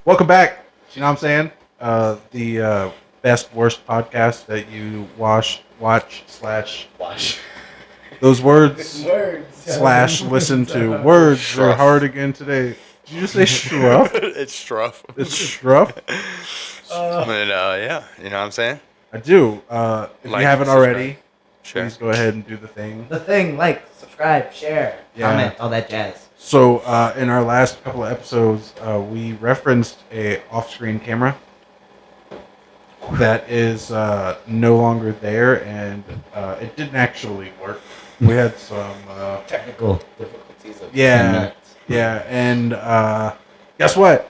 Welcome back. You know what I'm saying? The best worst podcast that you watch slash Wash. those words Words. slash listen to. Words are Shruff. hard again today. Did you just say shruff? It's Struff. It's shruff. But yeah, you know what I'm saying? I do. If Like, you haven't subscribe. already, Sure. please go ahead and do the thing. The thing, like, subscribe, share, Yeah. comment, all that jazz. So in our last couple of episodes, we referenced a off-screen camera that is no longer there, and it didn't actually work. We had some Technical difficulties of 10 yeah, minutes. yeah, and guess what?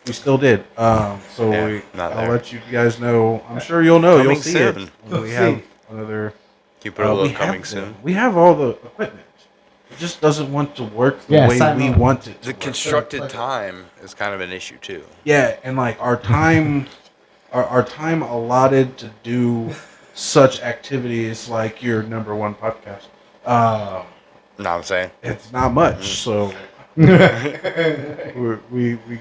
We still did. So Yeah, not I'll there. let you guys know. I'm sure you'll know. Coming You'll see soon. it when You'll we see. have another. You put a we little have coming the- soon. We have all the equipment. It just doesn't want to work the Yeah, way sign we on. want it to The work. constructed time is kind of an issue too. Yeah, and like our time, our time allotted to do such activities like your number one podcast, Know what I'm saying? it's not much. So we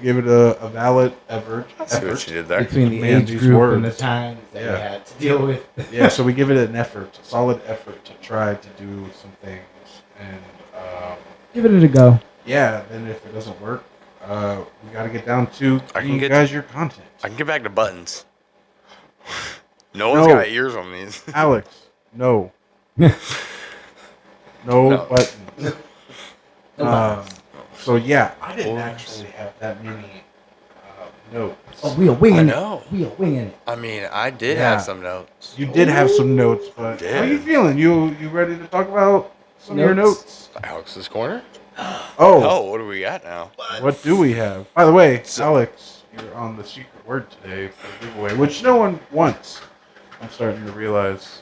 give it a valid effort. I see what you did there. Between the Man, age these group and the words. times that Yeah. we had to deal with. Yeah, so we give it an effort, a solid effort to try to do some things, and Give it a go. yeah, then if it doesn't work, we got to get down to I can giving you get- guys your content. I can get back to buttons. No one's No. got ears on these. Alex, no, No. No. buttons. Um, so yeah, I didn't Boys. actually have that many notes. Oh, we are winging I it. know. We are winging it. I mean, I did Yeah. have some notes. You did have some notes, but how are you Did. feeling? You ready to talk about some of your Notes? notes? Alex's corner? Oh, Oh, what do we got now? what do we have? By the way, So- Alex, you're on the secret word today for the giveaway, which no one wants. I'm starting to realize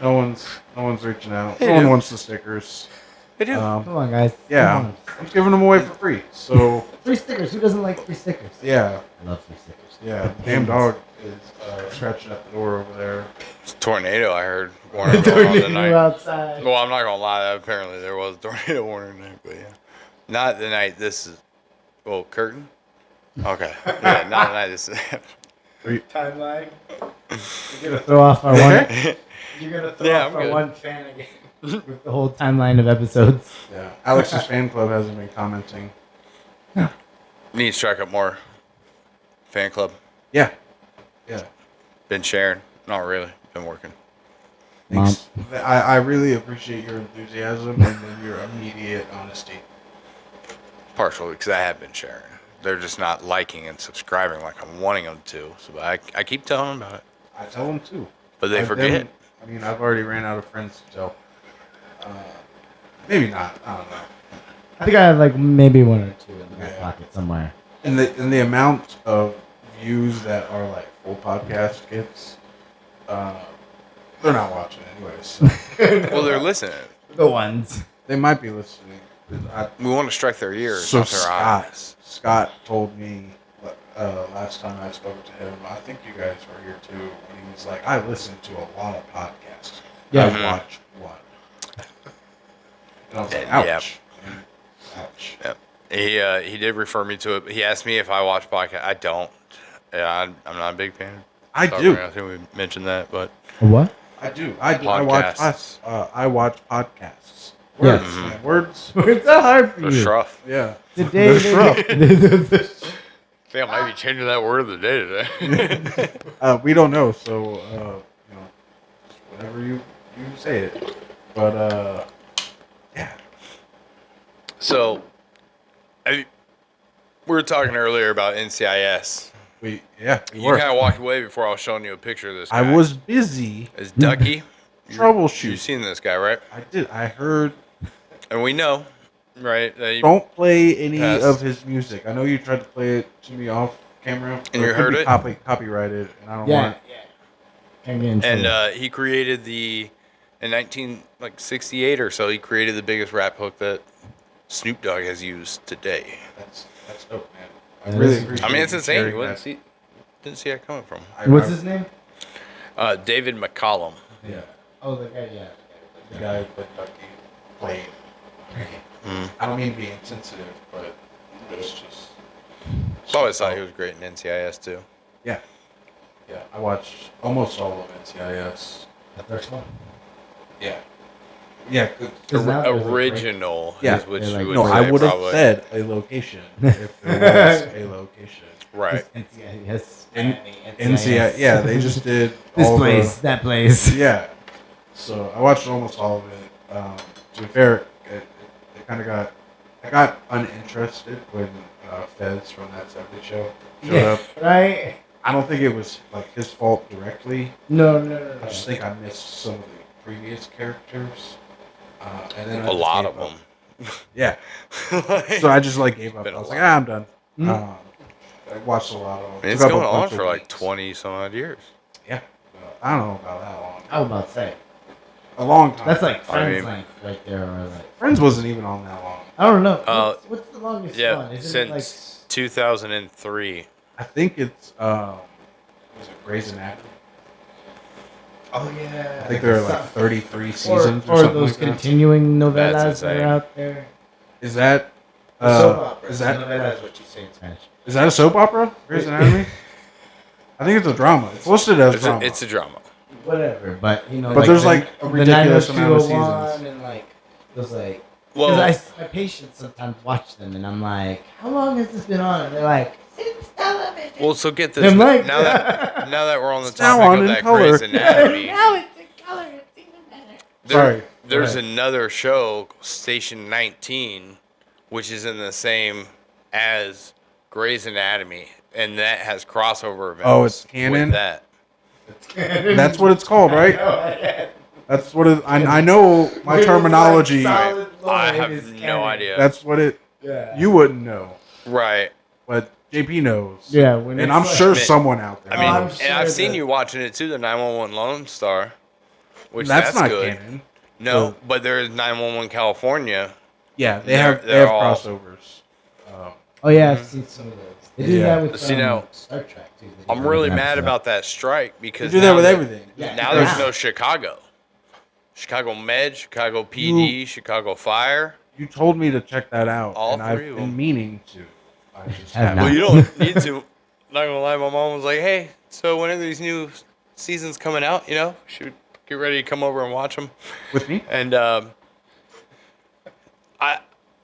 no one's reaching out. They No one do. wants the stickers. I do. Come on, guys. Yeah, Come on. I'm giving them away for free. So Free stickers. Who doesn't like free stickers? yeah, I love free stickers. yeah. The damn dog is scratching at the door over there. It's a tornado, I heard. Warning going on tonight. outside. Well, I'm not gonna lie. Apparently, there was a tornado warning there, but yeah, not the night. This is, well, curtain. Okay, yeah, not the night. This is. Timeline. You're gonna throw off our one. You're gonna throw Yeah, off I'm our good. one fan again with the whole timeline of episodes. Yeah, Alex's fan club hasn't been commenting. Need to strike up more. Fan club. Yeah, yeah. Been sharing. Not really. Been working. Thanks. I really appreciate your enthusiasm and then your immediate honesty. Partially because I have been sharing. They're just not liking and subscribing like I'm wanting them to. So I keep telling them about it, I tell them too. but they I've forget. been- I mean, I've already ran out of friends to tell. Maybe not. I don't know. I think I have like maybe one or two in my Yeah. pocket somewhere. And the amount of views that are like full podcast gets, they're not watching anyways. So Well, they're listening. The ones. they might be listening. We want to strike their ears, So not their eyes. Scott told me last time I spoke to him. I think you guys were here too. And he was like, "I listen to a lot of podcasts. Yeah. I Mhm. watch one." And I was like, Yeah. "Ouch, ouch." Yep. He did refer me to it. He asked me if I watch podcasts. I don't. Yeah, I'm not a big fan. I Sorry, do. I think we mentioned that, but What? I do. I watch. Podcasts. I watch podcasts. Yeah. Words, man. Words. It's not hard for they're you. shruff. Yeah. Today, They're rough. I think I might be changing that word of the day today. We don't know, so whatever you say it. But yeah. So, we were talking earlier about NCIS. We You were. kind of walked away before I was showing you a picture of this guy. I was busy It's Ducky. troubleshooting. You've seen this guy, right? I did. I heard. And we know, right? That Don't play any Passed. of his music. I know you tried to play it to me off camera. but you could heard be it? Copyrighted, and I don't Yeah. want. Yeah. Can't get in trouble. And he created in 1968 or so, he created the biggest rap hook that Snoop Dogg has used today. That's dope, man. I That really is- appreciate. I mean, it's you insane. sharing You wouldn't that. didn't see that coming from. What's his name? David McCollum. Yeah, Oh, the guy. Yeah. the guy that Ducky played. Mm. I don't mean to be insensitive, but it's I always thought he was great in NCIS too. Yeah. Yeah, I watched almost all of NCIS. The first one. Yeah. Yeah. Because now there's a break. Original Yeah. is what They're you like- would No, say I would have probably. said a location if there was a location. Right. NCIS. NCIS. Yeah, they just did This all place, that place. Yeah. So I watched almost all of it. To be fair, it kind of got... I got uninterested when Fez from That 70 Show showed up. Right? I don't think it was like his fault directly. No. I just think I missed some of the previous characters. And then I A just lot gave of up. them. Yeah. Like, So I just like gave up. Been I a was lot. like, I'm done. Mm. I watched a lot of them. it's Took up a going on bunch of for like weeks. 20 some odd years. Yeah. I don't know about that long. I was about to say. A long time. That's like I Friends mean- length right there. Or like, Friends wasn't even on that long. I don't know. What's the longest Yeah, one? Isn't it since 2003. I think it's was it Grey's Anatomy? Oh yeah. I think there are like 33 or seasons or something those like that. continuing novellas That's that are insane. out there. Is that Soap opera. is that novella is what you say in Spanish? is that a soap opera? Grey's Anatomy? I think it's a drama. It's listed as drama. It's a drama. Whatever, but you know. But there's like a the ridiculous amount of 90201 seasons. and like those like. Well, Because my patients sometimes watch them, and I'm like, "How long has this been on?" And they're like, "Since television." well, so get this. I'm like, now that we're on the It's now topic on of in that color. Grey's Anatomy, now it's in color. It's even better. Sorry. there's Go ahead. another show, Station 19, which is in the same as Grey's Anatomy, and that has crossover events. Oh, it's canon? With that. That's what it's called, right? I That's what it. I know my terminology. I have no idea. That's what it. Yeah. You wouldn't know, Right. but JP knows. Yeah. When And it's I'm like- sure Man, someone out there. I mean, I'm and sure I've seen that- you watching it too, the 911 Lone Star, which that's not good. canon. No, So- but there is 911 California. Yeah, they They're- have they're all- crossovers. Oh yeah, I've seen some of those. They do Yeah. that with See, now, Star Trek too. They do I'm that really with mad stuff. about that strike They because do that now with there- everything. Yeah. Now there's Because no Chicago. Chicago Med, Chicago PD, Chicago Fire. You told me to check that out, All and I've three of been them. meaning to. I just Have haven't. not. Well, you don't need to. Not gonna lie, my mom was like, "Hey, so when are these new seasons coming out? You know, should we get ready to come over and watch them?" With me? And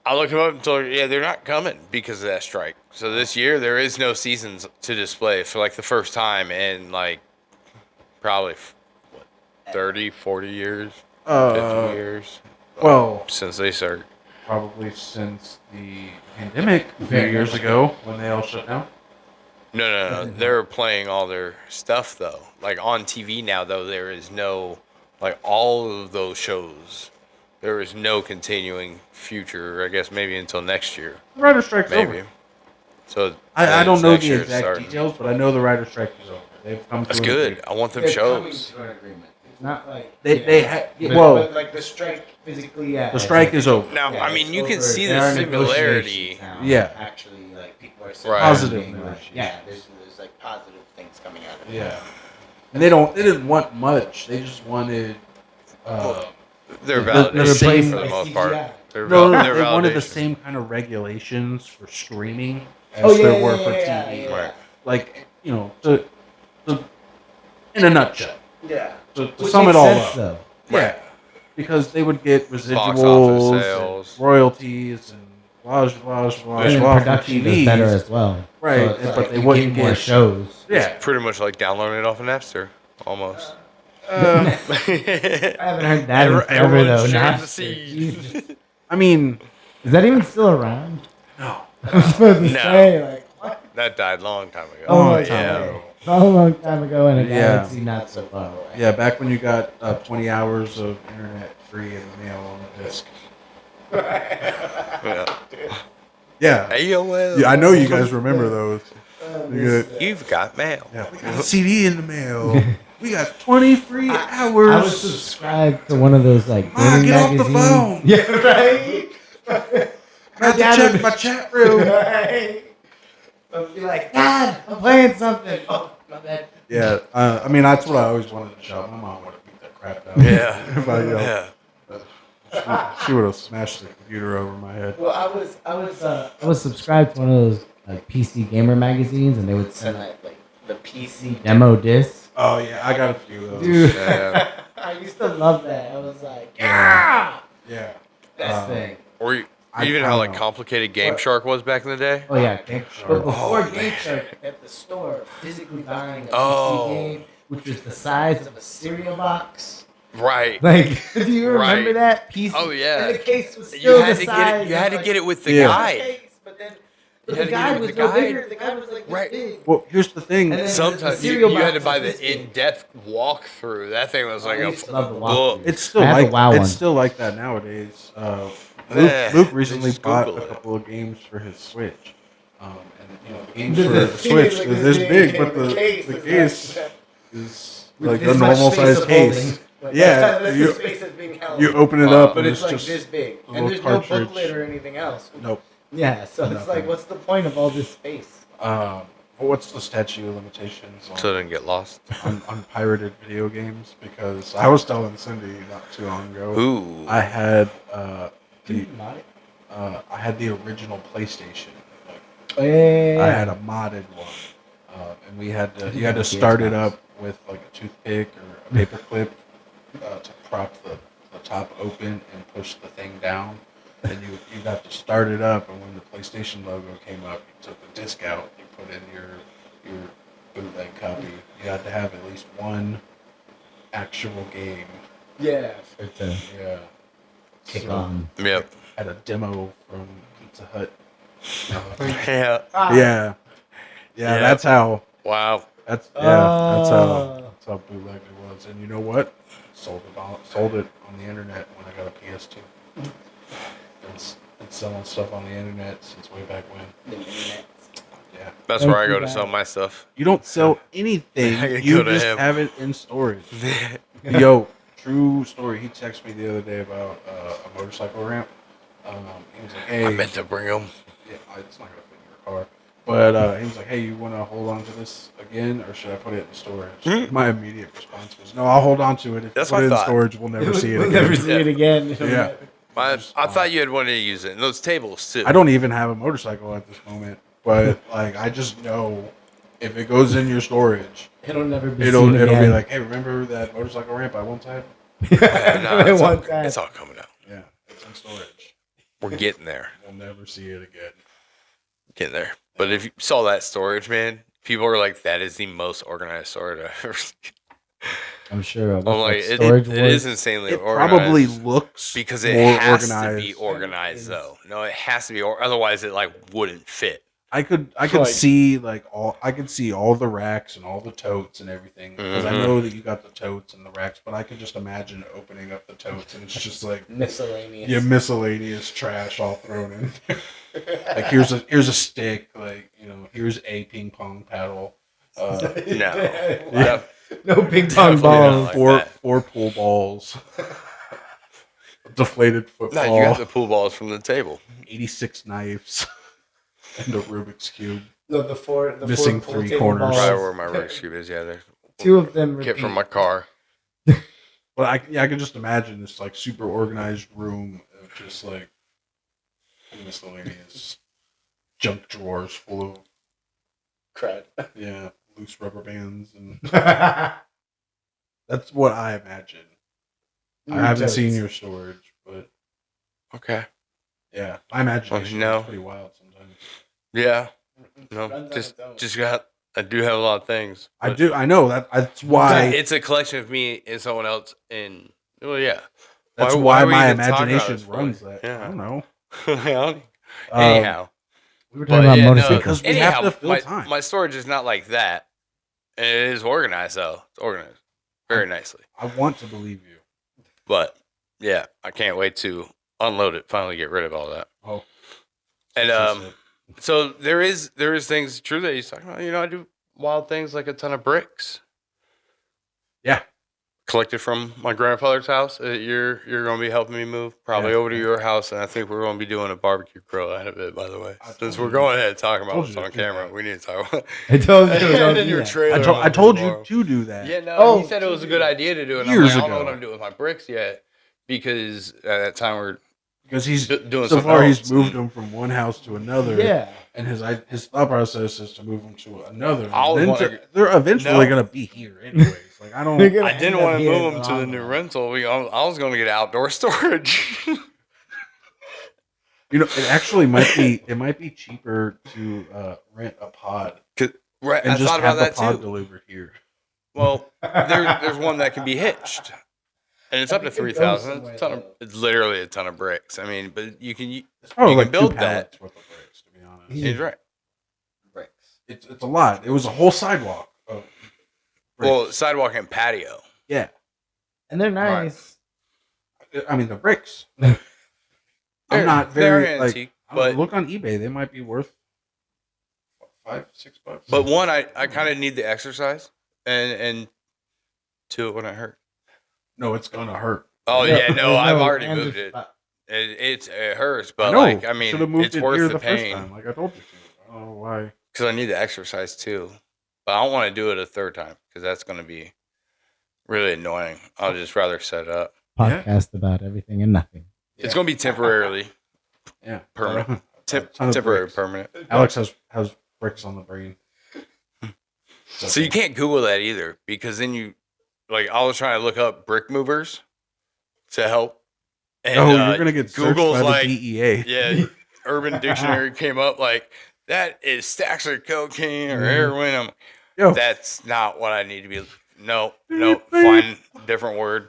I looked them up and told her, yeah, they're not coming because of that strike. So this year there is no seasons to display for like the first time in like probably what, 30, 40 years, 50 years Well, since they started. probably since the pandemic a few years ago when they all shut down. No. They're playing all their stuff though. Like on TV now though, there is no like all of those shows. There is no continuing future. I guess maybe until next year, The writer strike's maybe. over. So I don't it's know next the year it's exact starting. details, but I know the writer strike is over. They've come to That's an good. agreement. I want them They're coming shows. to an agreement. It's not like They but like the strike physically. Yeah, the it's strike like- is over. Now, yeah, I mean, it's you can over. see There the are similarity. negotiations now. Yeah. Actually, like people are saying Right. Positive being like, negotiations. yeah, there's like positive things coming out of it. Yeah, and they didn't want much. They just wanted. They're The validated same- for the most part. CGI. They're, No, they're they wanted the validation. same kind of regulations for streaming as Oh yeah, there yeah, were yeah, for yeah, TV. yeah. Right. Like, in a nutshell. Yeah. To Which sum it makes all sense, up. though. Yeah, because they would get office residuals, sales. and royalties, and blah blah blah And then blah from production TVs. is better as well. Right, So it's but like they you wouldn't get more get- shows. Yeah, Pretty much like downloading it off of Napster, almost. I haven't heard that in forever Everyone though. shares Napster. the seed. Jesus. I mean, Is that even still around? no. I was supposed to No. say like what? That died a long time ago. Oh Long my time god. ago. It's all a long time ago in a Yeah. galaxy not so far away. Yeah, back when you got 20 hours of internet free in the mail on the disc. Yeah. Yeah. AOL. Yeah, I know you guys remember those. You got- You've got mail. Yeah, we got a CD in the mail. We got 20 free hours. I was subscribed to one of those like Ma, gaming get off the magazines. phone. Yeah, right. I had to check my chat room. Right. I'll be like, Dad, I'm playing something. Oh, my bad. Yeah, I mean, that's what I always wanted to shout. My mom would have beat that crap out. Yeah. If I yelled. Yeah. She would have smashed the computer over my head. Well, I was subscribed to one of those like PC gamer magazines, and they would send like the PC demo disc. Oh yeah, I got a few of those. Dude, I used to love that. I was like, yeah. Best thing. Or even how like complicated Game Shark was back in the day. Oh yeah, Game Shark. But before Game Shark, at the store, physically buying a PC game, which was the size of a cereal box. Right. Like, do you remember that PC? Oh yeah. And the case was still you had the to size. get it. You had to get it with the guide. But then the guide was no bigger. The guide was like this big. Well, here's the thing. Sometimes you had to buy the in-depth walkthrough. That thing was like a book. It's still like that nowadays. Luke recently bought a couple of games for his Switch. And the games for the Switch are this big, but the case is like a normal size case. Yeah, you open it up, but and it's like just this big, and there's no booklet or anything else. Nope. Yeah, so it's like, what's the point of all this space? What's the statute of limitations so it didn't get lost on pirated video games? Because I was telling Cindy not too long ago. Ooh. I had I had the original PlayStation. Oh, yeah. I had a modded one, and you had to start it up with like a toothpick or a paper clip to prop the top open and push the thing down. And you got to start it up, and when the PlayStation logo came up, you took the disc out, you put in your bootleg copy. You had to have at least one actual game. Yeah. Yeah. Kick on. Yep. Had a demo from Pizza Hut. Yeah. Yeah. That's how. Wow. That's how bootleg it was. And you know what? Sold it on the internet when I got a PS2. Been selling stuff on the internet since way back when. The internet. Yeah. That's where I go to sell my stuff. You don't sell anything. You just have it in storage. Yo, true story. He texted me the other day about a motorcycle ramp. He was like, "Hey, I meant to bring them." Yeah, it's not gonna fit in your car. But he was like, "Hey, you want to hold on to this again, or should I put it in storage?" My immediate response was, "No, I'll hold on to it. If you put it in storage, we'll never see it again." We'll never see it again. Yeah. I thought you had wanted to use it. And those tables too. I don't even have a motorcycle at this moment, but like I just know if it goes in your storage, it'll never be. It'll seen again. be like, "Hey, remember that motorcycle ramp I once had?" It's all coming out. Yeah, it's in storage. We're getting there. We'll never see it again. Getting there. But if you saw that storage, man, people were like, "That is the most organized storage I've ever seen." I'm sure. I'm like, it is insanely organized. Probably looks because it has to be organized, though. No, it has to be, otherwise it like wouldn't fit. I could see all the racks and all the totes and everything because I know that you got the totes and the racks, but I could just imagine opening up the totes and it's just like miscellaneous. Yeah, miscellaneous trash all thrown in. Like here's a stick, like here's a ping pong paddle. No ping pong balls. Four pool balls. Deflated football. No, you got the pool balls from the table. 86 knives. And a Rubik's Cube. The four missing four 3 corners. Probably where my Rubik's Cube is. Yeah, there's 2 of them. Get from my car. But I can just imagine this like super organized room of just like miscellaneous junk drawers full of crud. Yeah, loose rubber bands and that's what I imagine. I haven't seen your storage, but okay. Yeah, I imagine it's pretty wild sometimes. Yeah, no, just got. I do have a lot of things. I do. I know that. That's why it's a collection of me and someone else. And well, yeah, that's why my imagination runs that. Yeah. I don't know. Anyhow, we were talking about motorcycles because we have to fill time. My storage is not like that. And it is organized though. It's organized very nicely. I want to believe you, but yeah, I can't wait to unload it. Finally, get rid of all that. Oh, and so there is things true that he's talking about. I do wild things like a ton of bricks. Yeah, collected from my grandfather's house. You're going to be helping me move probably over to your house, and I think we're going to be doing a barbecue grill out of it. By the way, since we're going ahead and talking about this on camera, we need to talk about. I told you. I told you to do that. Yeah, no. He said it was a good idea to do it. Years I ago. don't know what I'm doing with my bricks yet because at that time we're because he's doing so something far else. he's moved them from one house to another. Yeah. And his thought process is to move them to another. I always And wanna- they're eventually No. going to be here anyways. Like I don't. They're gonna I didn't end up want to here move in them the to the long new run. rental. I was going to get outdoor storage. You know, it actually might be. It might be cheaper to rent a pod Right, and I just thought have about the that pod too. delivered here. Well, there's one that can be hitched, and it's up to It could go 3,000. somewhere, It's it's literally a ton of bricks. I mean, but you can It's probably You like can build two that. pallets worth of bricks, to be honest. Yeah. He's right. Bricks. It's a lot. It was a whole sidewalk of bricks. Well, sidewalk and patio. Yeah. And they're nice. I mean the bricks. I'm not They're very like. antique, I don't know, but look on eBay. They might be worth $5-6. but one, I kind of need the exercise, and two, it wouldn't hurt. No, it's gonna hurt. Oh yeah, no, I've already and moved the it. spot. It hurts, I but know. like I mean, Should've moved it's it worth here the first pain time, like I told you to. I don't know why. because I need the exercise too. But I don't want to do it a third time because that's going to be really annoying. I'll just rather set it up. Podcast about everything and nothing. It's going to be temporarily Yeah, permanent. A ton of Temporary, bricks. permanent. Alex has bricks on the brain. So you can't Google that either because then you, like, I was trying to look up brick movers to help. And, you're gonna get searched Google's by like, the DEA. yeah, Urban Dictionary came up like, that is stacks of cocaine or Mhm. heroin. I'm like, Yo, that's not what I need to be. No, find a different word.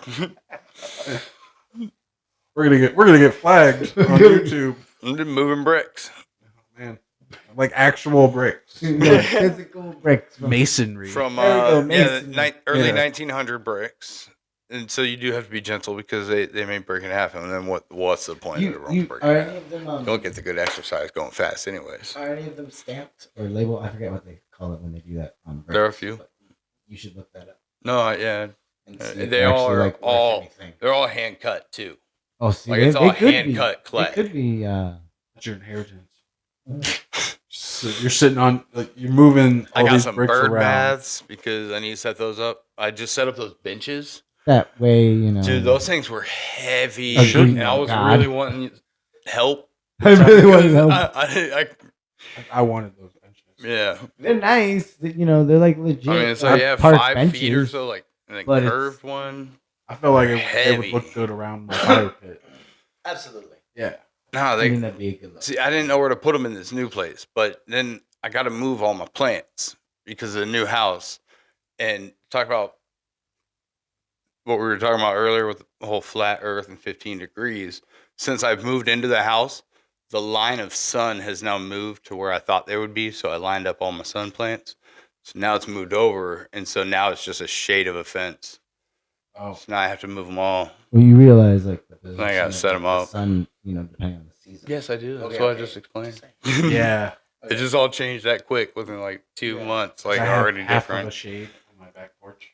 we're gonna get flagged on YouTube. I'm just moving bricks Man, like actual bricks, Physical bricks. masonry. from There we go, the masonry. early Yeah. 1900 bricks. And so you do have to be gentle because they may break in half. And then what's the point of the wrong break? Are any of them You don't get the good exercise going fast anyways. Are any of them stamped or labeled? I forget what they call it when they do that on bricks. There are a few. but You should look that up. No, yeah. And see if They they're actually, are like, worth all- anything. They're all hand cut too. Oh, see, Like they, it's all they could hand be. cut clay. It could be. That's your inheritance. So you're sitting on, like, you're moving all I got these some bricks bird around. baths because I need to set those up. I just set up those benches. That way, you know. Dude, those things were heavy. Agreed. And I was God. really wanting help. I really want to because know. I wanted those benches. Yeah. They're nice. You know, they're like legit. I mean, it's like, yeah, park 5 feet or benches. so, like, and a but it's- curved one. I felt like it would Heavy. look good around my fire pit. Absolutely. Yeah. No, I they mean, that'd be a good look. see. I didn't know where to put them in this new place, but then I got to move all my plants because of the new house. And talk about what we were talking about earlier with the whole flat Earth and 15 degrees. Since I've moved into the house, the line of sun has now moved to where I thought they would be. So I lined up all my sun plants. So now it's moved over, and so now it's just a shade of a fence. Oh, So now I have to move them all. Well, you realize like the position I gotta of set 'em the up. sun, you know, depending on the season. Yes, I do. That's Okay, what okay. I just explained. yeah. It just all changed that quick within like 2 Yeah. months. Like I have already half of a different. shade on my back porch.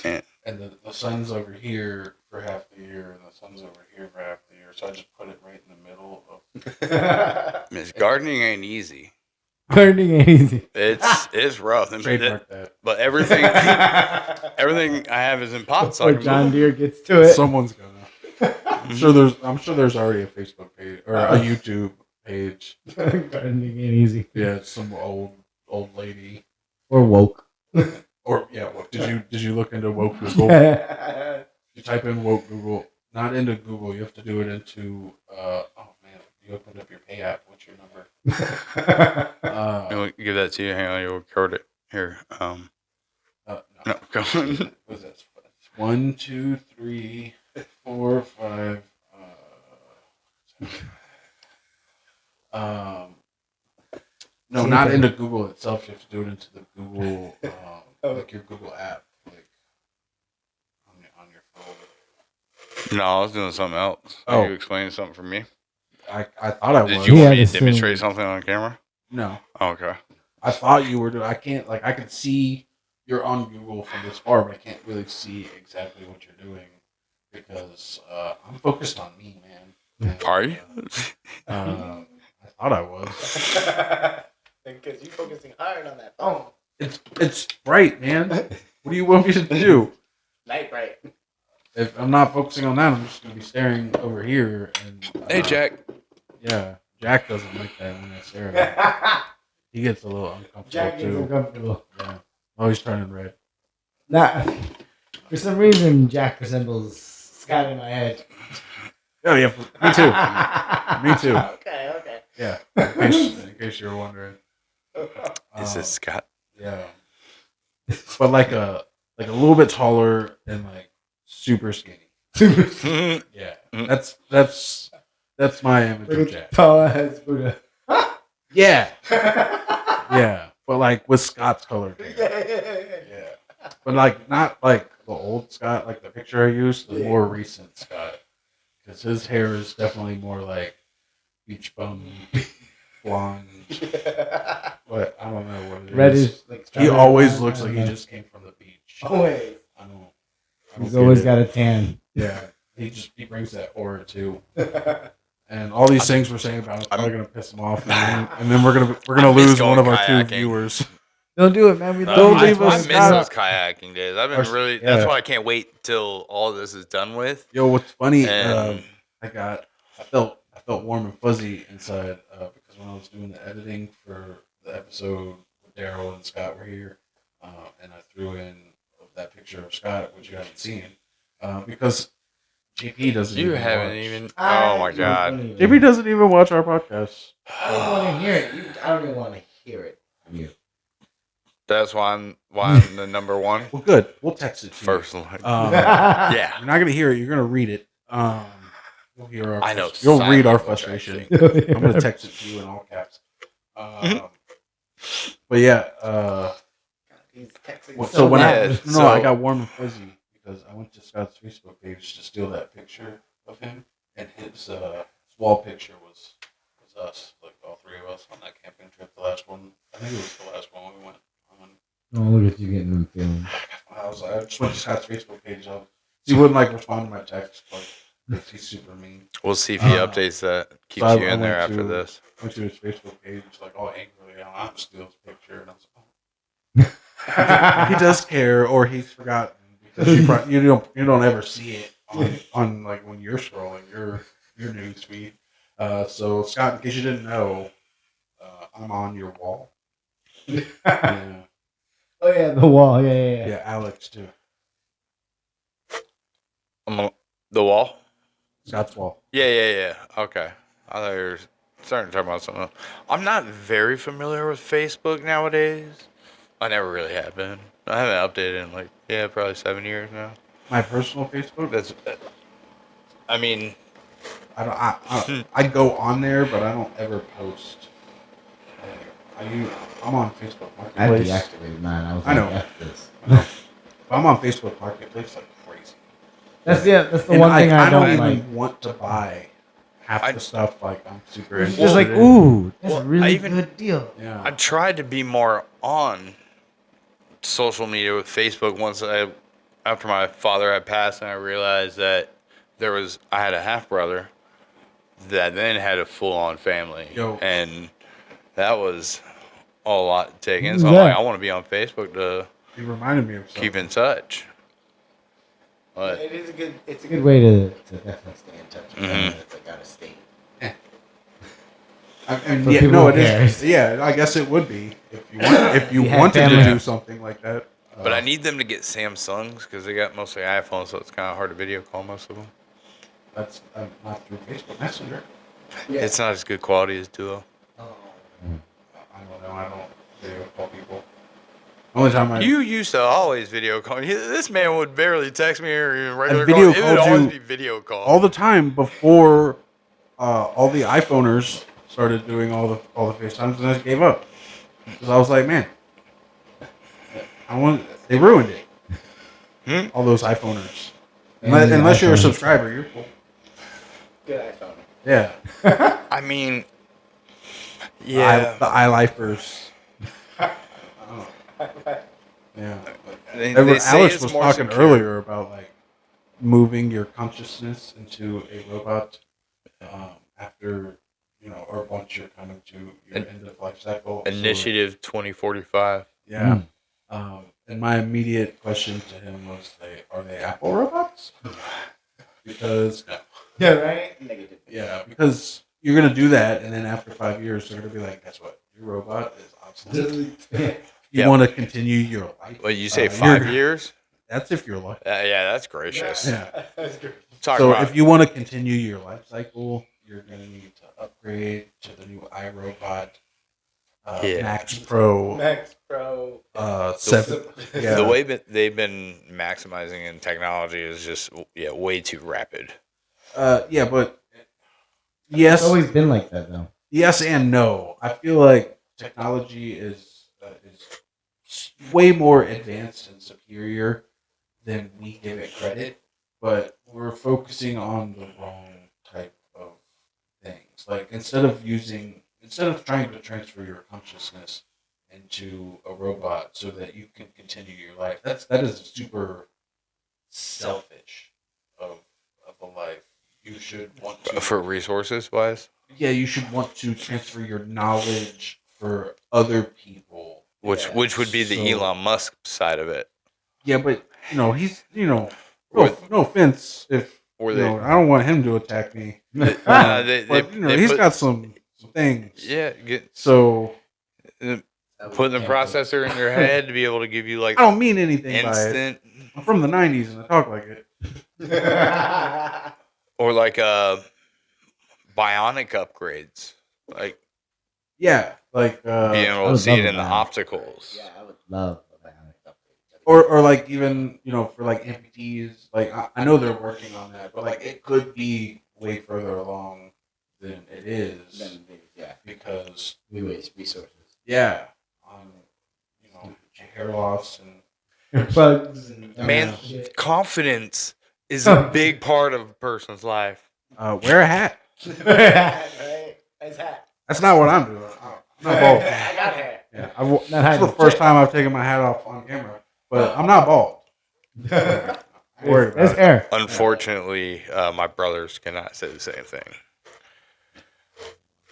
Yeah. And the sun's over here for half the year, and the sun's over here for half the year. So I just put it right in the middle of. Miss gardening ain't easy. Gardening ain't easy. It's rough. And Trademark that. but everything I have is in pots. So I Before can John move. Deere gets to it. Someone's gonna. I'm sure there's already a Facebook page or a YouTube page. Gardening ain't easy. Yeah, it's some old lady. Or woke. Or yeah, what did you look into woke Google? You type in woke Google, not into Google. You have to do it into. Oh man, you opened up your pay app. What's your number? I'll give that to you. Hang on, you'll record it here. No. No, go on. What was that? 1, 2, 3, 4, 5. No, See not if into Google itself. You have to do it into the Google, like your Google app, like on your phone. No, I was doing something else. Oh. Are you explaining something for me? I thought I was. Did you He want had me to to demonstrate sing. something on camera? No, Oh, okay. I thought you were doing. I can't like I can see you're on Google from this far, but I can't really see exactly what you're doing because I'm focused on me, man. And, Are you? I thought I was. Because you're focusing hard on that phone. It's bright, man. What do you want me to do? Light bright. if I'm not focusing on that, I'm just gonna be staring over here. And Hey, Jack. Yeah, Jack doesn't like that when I stare at him. He gets a little uncomfortable Jack gets too. uncomfortable. Yeah. Oh, he's turning red. Nah, for some reason, Jack resembles Scott in my head. Oh yeah, me too. Me too. Okay. Yeah. In case you were wondering. Is this Scott? Yeah. But like a little bit taller and like super skinny. Yeah. That's my image of Jack. Tall as Buddha. Yeah. Yeah. But like with Scott's colored hair. Yeah. But like not like the old Scott, like the picture I used, the more recent Scott. Because his hair is definitely more like beach bum, blonde. But I don't know what it is. Reddish, like He always looks like he just came from the beach. Always. I don't He's get always it. got a tan. Yeah. He brings that aura too. And all these things we're saying about him are gonna piss him off, and then we're gonna lose one of our two kayaking. viewers. Don't do it, man. We Don't love leave you. us I miss Scott. those kayaking days. I've been really. Yeah. That's why I can't wait till all this is done with. Yo, what's funny? And- I felt warm and fuzzy inside because when I was doing the editing for the episode, Daryl and Scott were here, and I threw in that picture of Scott, which you haven't seen, because JP doesn't. You even haven't watch. even. Oh my god. JP doesn't even watch our podcast. I don't want to hear it. I don't even want to hear it from you. That's why I'm the number one. Well, good. We'll text it to First you. line. Yeah. You're not gonna hear it. You're gonna read it. You'll hear our. I know You'll sign read our language, I frustration. think. I'm gonna text it to you in all caps. But yeah. He's texting So when Yeah, I got warm and fuzzy because I went to Scott's Facebook page to steal that picture of him, and his wall picture was us, like all three of us on that camping trip. The last one, I think it was the last one we went on. Oh, look at you getting them feelings. I just went to Scott's Facebook page. He wouldn't like respond to my text, like he's super mean. We'll see if he updates that. Keeps So you I in there went after to- this. Went to his Facebook page, like all angrily, I'm steal his picture, and I was like, oh. He does care, or he's forgotten because you don't ever see it on like when you're scrolling your news feed. So Scott, in case you didn't know, I'm on your wall. Yeah, Oh yeah, the wall. Yeah. yeah, Alex too. I'm on the wall. Scott's wall. Yeah. Okay. I thought you were starting to talk about something else. I'm not very familiar with Facebook nowadays. I never really have been. I haven't updated in like probably 7 years now. My personal Facebook. I mean, I go on there, but I don't ever post. I'm on Facebook I Marketplace. deactivated mine. I know. F this. I'm on Facebook Marketplace like crazy. That's the And one thing I don't even like. want to buy half the stuff. Like I'm super. It's interested just like, in. ooh, that's Well, a really I even- good deal. Yeah. I tried to be more on social media with Facebook after my father had passed, and I realized that I had a half brother that then had a full on family, Yo. and that was a lot to take in. So Yeah. I'm like, I want to be on Facebook to You reminded me of something. keep in touch. But It is a good. It's a good way to definitely stay in touch with Mhm. someone that's like out of state. And For yeah, people no, who it is. cares. Yeah, I guess it would be if you You had wanted to family. do something like that. but I need them to get Samsungs because they got mostly iPhones, so it's kind of hard to video call most of them. That's not through Facebook Messenger. Yeah. It's not as good quality as Duo. I don't know. I don't video call people. Only time I You used to always video call. This man would barely text me or even regular video call. It would called always you be video call. all the time before all the iPhoners started doing all the FaceTimes, and I just gave up because I was like, man, they ruined it. All those iPhoners. Unless you're a subscriber, you're cool. Good iPhone. Yeah. I mean, yeah. The iLifers. Yeah. They say Alex it's was more talking secure. earlier about like moving your consciousness into a robot after or once you're kind of to your end of life cycle. So, Initiative 2045. yeah. And my immediate question to him was, are they Apple robots? because Yeah, right? Negative. yeah, because you're gonna do that, and then after 5 years, they're gonna be like, "Guess what? Your robot is obsolete." You Yeah. want to continue your life. Well, you say you're 5 years? That's if you're lucky. Yeah, that's gracious. Yeah. Talk So about if you want to continue your life cycle, you're gonna need to upgrade to the new iRobot Yeah. Max Pro Max Pro. 7. Yeah. the way that they've been maximizing in technology is just way too rapid. Yeah, but yes, It's always been like that, though. yes and no. I feel like technology is way more advanced and superior than we give it credit, but we're focusing on the wrong type of things. Like instead of trying to transfer your consciousness into a robot so that you can continue your life, that is super selfish of a life. You should want to For resources wise? yeah, you should want to transfer your knowledge for other people. Which would be the So- Elon Musk side of it. Yeah, but he's no Or- no offense if Or you they, know, I don't want him to attack me. they, But they he's put- got some things. yeah, So putting the processor in your head to be able to give you like I don't mean anything by it. instant I'm from the '90s and I talk like it. or like bionic upgrades, like Yeah, like being able to would see love it a in the bionic. opticals. Yeah, I would love a bionic upgrade. or like even for like amputees. Like I know they're working on that, but like it could be way further along than it is Yeah, because we waste resources. yeah, on hair loss and Bugs and Man, shit. confidence is a big part of a person's life. wear a hat. Right? Nice hat. That's not what I'm doing. I'm not bald. I got hair. Yeah, Not this is the hiding. first time I've taken my hat off on camera, but I'm not bald. I'm worried That's about it. hair. Unfortunately, my brothers cannot say the same thing.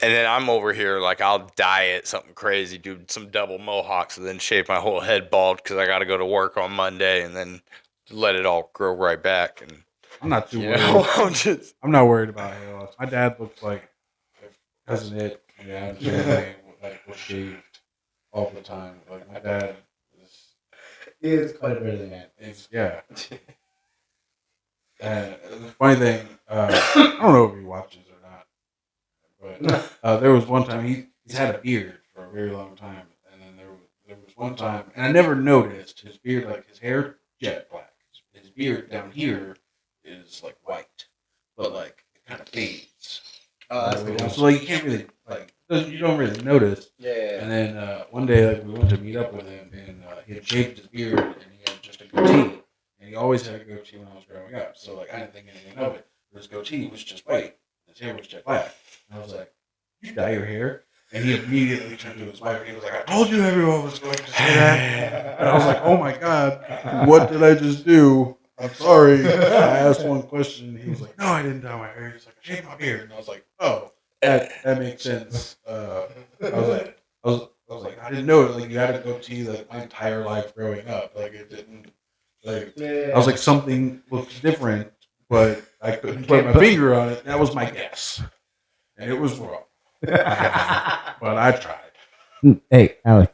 And then I'm over here like I'll dye it something crazy, do some double mohawks, and then shave my whole head bald because I got to go to work on Monday, and then let it all grow right back. And I'm not too you worried. know, I'm just I'm not worried about hair loss. My dad looks like cousin it. Yeah, his family was shaved all the time. Like my dad It's quite a bit of that. is yeah. And the funny thing, I don't know if he watches or not, but there was one time he's had a beard for a very long time, and then there was one time, and I never noticed his beard, like his hair jet black. His beard down here is like white, but like it kind of fades. So like you can't really you don't really notice. Yeah. And then one day, like we went to meet up with him, and he had shaved his beard, and he had just a goatee. And he always had a goatee when I was growing up, so like I didn't think anything of it. But his goatee was just white, his hair was jet black. And I was like, "You dye your hair?" And he immediately turned to his wife, and he was like, "I told you everyone was going to say that." And I was like, "Oh my god, what did I just do?" I'm sorry. I asked one question, and he was like, "No, I didn't dye my hair." He's like, "I shaved my beard," and I was like, "Oh." That makes sense. I was like, I didn't know it. Like you had a goatee like my entire life growing up. Like it didn't. Like I was like something looks different, but I couldn't put my finger on it. That was my guess, and it was wrong. But I tried. Hey, Alex.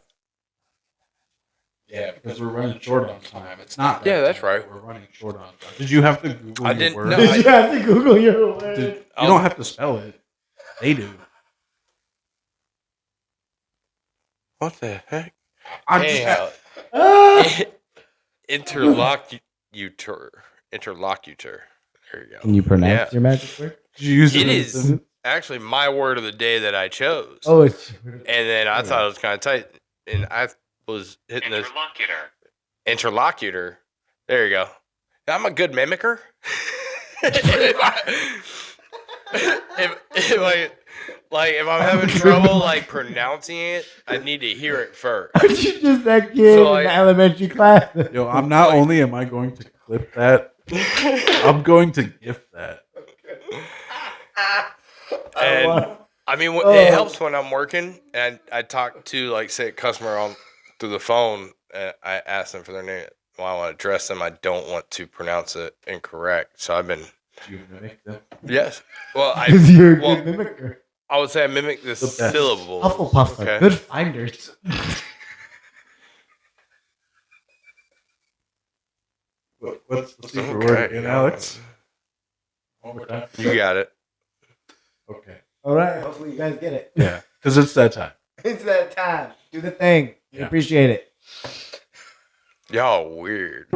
Yeah, because we're running short on time. It's not. Yeah, that's time. right. We're running short on time. Did you have to Google I your didn't- word? no, Did you have to Google your word? You don't have to spell it. They do. what the heck? I'm Anyhow, Ah! interlocutor. There you go. Can you pronounce Yeah. your magic word? Did you use It in a is sentence? actually my word of the day that I chose. Oh, it's. And then I thought it was kind of tight, and I was hitting this interlocutor. There you go. I'm a good mimicker. if I'm having trouble like pronouncing it, I need to hear it first. Aren't you just that kid So, in the elementary class? Yo, I'm not only am I going to clip that, I'm going to gift that. And I mean, it helps when I'm working and I talk to like say a customer on through the phone. And I ask them for their name. Well, I want to address them. I don't want to pronounce it incorrect. So I've been Do you mimic them? Yes. Well, Because you're a well, good mimicker. I would say I mimic the best. syllable. Hufflepuffs are good finders. What's the secret Okay, word again, Alex? One more time. You got it. Okay. All right. Hopefully you guys get it. Yeah, because it's that time. It's that time. Do the thing. We Yeah. appreciate it. Y'all weird.